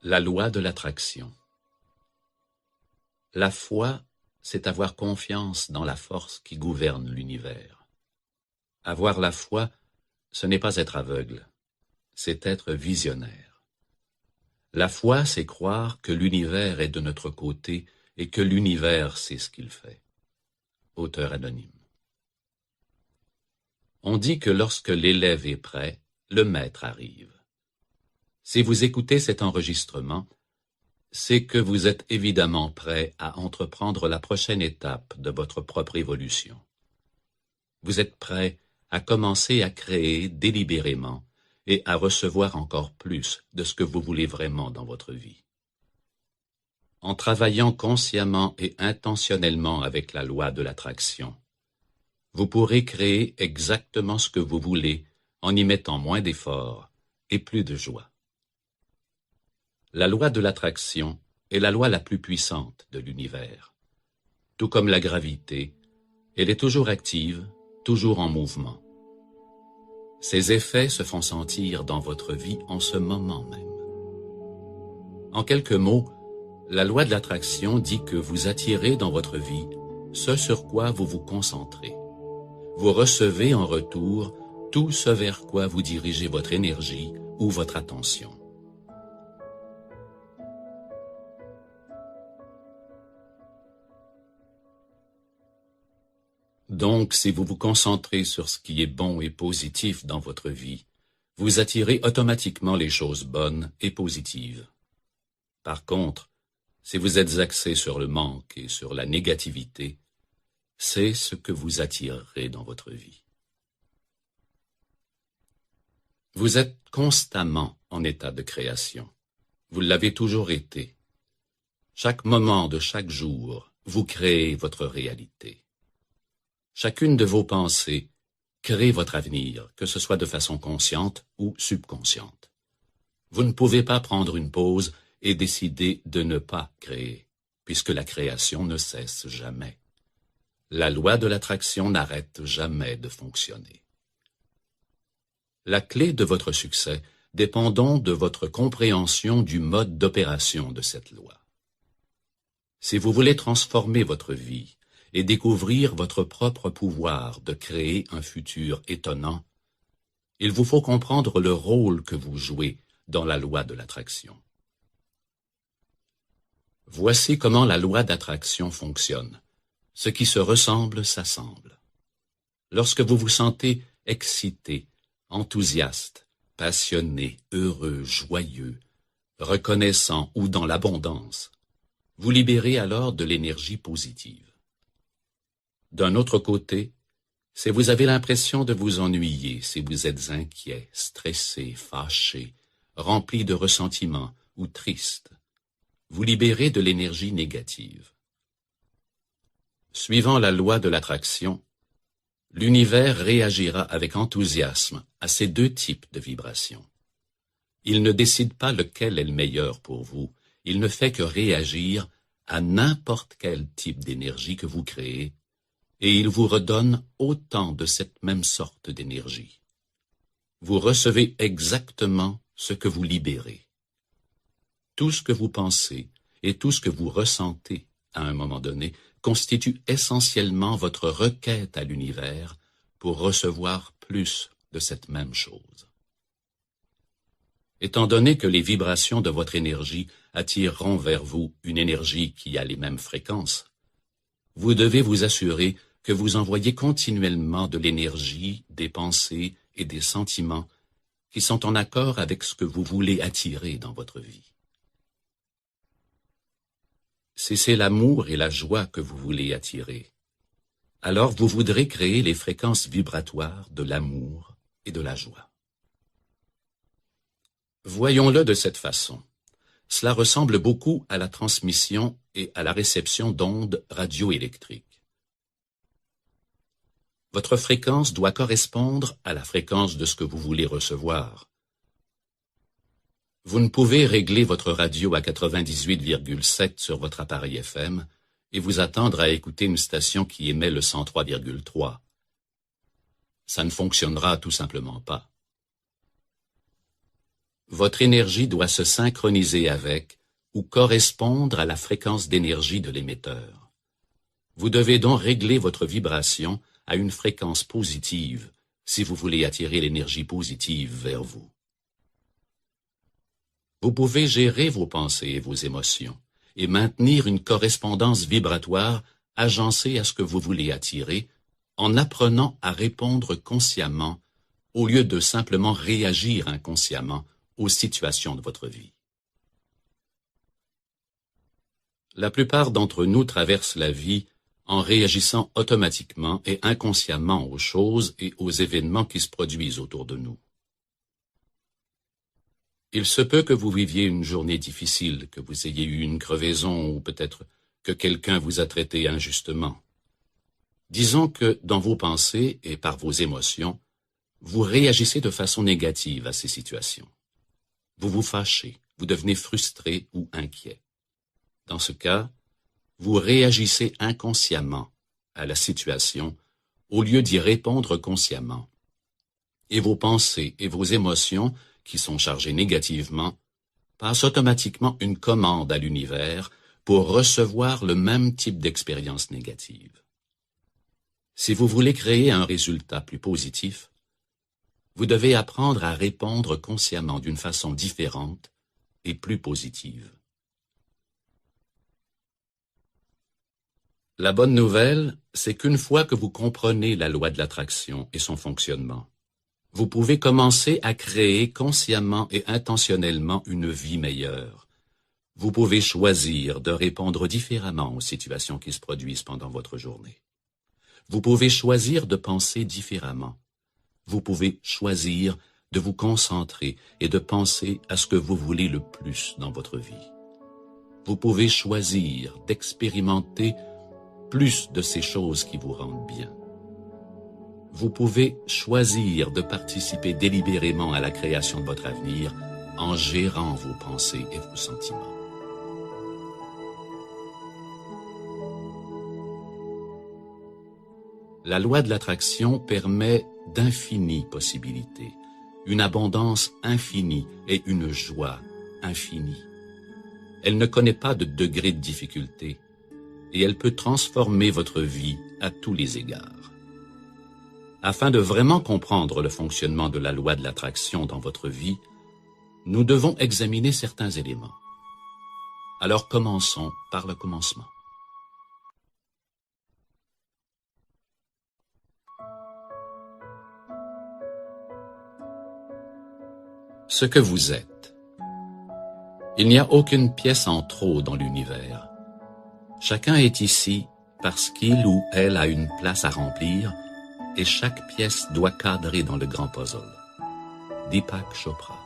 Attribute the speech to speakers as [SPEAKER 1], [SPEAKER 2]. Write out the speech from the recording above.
[SPEAKER 1] La loi de l'attraction. La foi, c'est avoir confiance dans la force qui gouverne l'univers. Avoir la foi, ce n'est pas être aveugle, c'est être visionnaire. La foi, c'est croire que l'univers est de notre côté et que l'univers sait ce qu'il fait. Auteur anonyme. On dit que lorsque l'élève est prêt, le maître arrive. Si vous écoutez cet enregistrement, c'est que vous êtes évidemment prêt à entreprendre la prochaine étape de votre propre évolution. Vous êtes prêt à commencer à créer délibérément et à recevoir encore plus de ce que vous voulez vraiment dans votre vie. En travaillant consciemment et intentionnellement avec la loi de l'attraction, vous pourrez créer exactement ce que vous voulez en y mettant moins d'efforts et plus de joie. La loi de l'attraction est la loi la plus puissante de l'univers. Tout comme la gravité, elle est toujours active, toujours en mouvement. Ses effets se font sentir dans votre vie en ce moment même. En quelques mots, la loi de l'attraction dit que vous attirez dans votre vie ce sur quoi vous vous concentrez. Vous recevez en retour tout ce vers quoi vous dirigez votre énergie ou votre attention. Donc, si vous vous concentrez sur ce qui est bon et positif dans votre vie, vous attirez automatiquement les choses bonnes et positives. Par contre, si vous êtes axé sur le manque et sur la négativité, c'est ce que vous attirerez dans votre vie. Vous êtes constamment en état de création. Vous l'avez toujours été. Chaque moment de chaque jour, vous créez votre réalité. Chacune de vos pensées crée votre avenir, que ce soit de façon consciente ou subconsciente. Vous ne pouvez pas prendre une pause et décider de ne pas créer, puisque la création ne cesse jamais. La loi de l'attraction n'arrête jamais de fonctionner. La clé de votre succès dépend donc de votre compréhension du mode d'opération de cette loi. Si vous voulez transformer votre vie et découvrir votre propre pouvoir de créer un futur étonnant, il vous faut comprendre le rôle que vous jouez dans la loi de l'attraction. Voici comment la loi d'attraction fonctionne. Ce qui se ressemble s'assemble. Lorsque vous vous sentez excité, enthousiaste, passionné, heureux, joyeux, reconnaissant ou dans l'abondance, vous libérez alors de l'énergie positive. D'un autre côté, si vous avez l'impression de vous ennuyer, si vous êtes inquiet, stressé, fâché, rempli de ressentiment ou triste, vous libérez de l'énergie négative. Suivant la loi de l'attraction, l'univers réagira avec enthousiasme à ces deux types de vibrations. Il ne décide pas lequel est le meilleur pour vous, il ne fait que réagir à n'importe quel type d'énergie que vous créez, et il vous redonne autant de cette même sorte d'énergie. Vous recevez exactement ce que vous libérez. Tout ce que vous pensez et tout ce que vous ressentez à un moment donné constitue essentiellement votre requête à l'univers pour recevoir plus de cette même chose. Étant donné que les vibrations de votre énergie attireront vers vous une énergie qui a les mêmes fréquences, vous devez vous assurer que vous envoyez continuellement de l'énergie, des pensées et des sentiments qui sont en accord avec ce que vous voulez attirer dans votre vie. Si c'est l'amour et la joie que vous voulez attirer, alors vous voudrez créer les fréquences vibratoires de l'amour et de la joie. Voyons-le de cette façon. Cela ressemble beaucoup à la transmission et à la réception d'ondes radioélectriques. Votre fréquence doit correspondre à la fréquence de ce que vous voulez recevoir. Vous ne pouvez régler votre radio à 98,7 sur votre appareil FM et vous attendre à écouter une station qui émet le 103,3. Ça ne fonctionnera tout simplement pas. votre énergie doit se synchroniser avec ou correspondre à la fréquence d'énergie de l'émetteur. Vous devez donc régler votre vibration à une fréquence positive si vous voulez attirer l'énergie positive vers vous. Vous pouvez gérer vos pensées et vos émotions et maintenir une correspondance vibratoire agencée à ce que vous voulez attirer en apprenant à répondre consciemment au lieu de simplement réagir inconsciemment aux situations de votre vie. La plupart d'entre nous traversent la vie en réagissant automatiquement et inconsciemment aux choses et aux événements qui se produisent autour de nous. Il se peut que vous viviez une journée difficile, que vous ayez eu une crevaison ou peut-être que quelqu'un vous a traité injustement. Disons que dans vos pensées et par vos émotions, vous réagissez de façon négative à ces situations. Vous vous fâchez, vous devenez frustré ou inquiet. Dans ce cas, vous réagissez inconsciemment à la situation au lieu d'y répondre consciemment. Et vos pensées et vos émotions, qui sont chargées négativement, passent automatiquement une commande à l'univers pour recevoir le même type d'expérience négative. Si vous voulez créer un résultat plus positif, vous devez apprendre à répondre consciemment d'une façon différente et plus positive. La bonne nouvelle, c'est qu'une fois que vous comprenez la loi de l'attraction et son fonctionnement, vous pouvez commencer à créer consciemment et intentionnellement une vie meilleure. Vous pouvez choisir de répondre différemment aux situations qui se produisent pendant votre journée. Vous pouvez choisir de penser différemment. Vous pouvez choisir de vous concentrer et de penser à ce que vous voulez le plus dans votre vie. Vous pouvez choisir d'expérimenter plus de ces choses qui vous rendent bien. Vous pouvez choisir de participer délibérément à la création de votre avenir en gérant vos pensées et vos sentiments. La loi de l'attraction permet d'infinies possibilités, une abondance infinie et une joie infinie. Elle ne connaît pas de degré de difficulté et elle peut transformer votre vie à tous les égards. Afin de vraiment comprendre le fonctionnement de la loi de l'attraction dans votre vie, nous devons examiner certains éléments. Alors commençons par le commencement. Ce que vous êtes. Il n'y a aucune pièce en trop dans l'univers. Chacun est ici parce qu'il ou elle a une place à remplir et chaque pièce doit cadrer dans le grand puzzle. Deepak Chopra.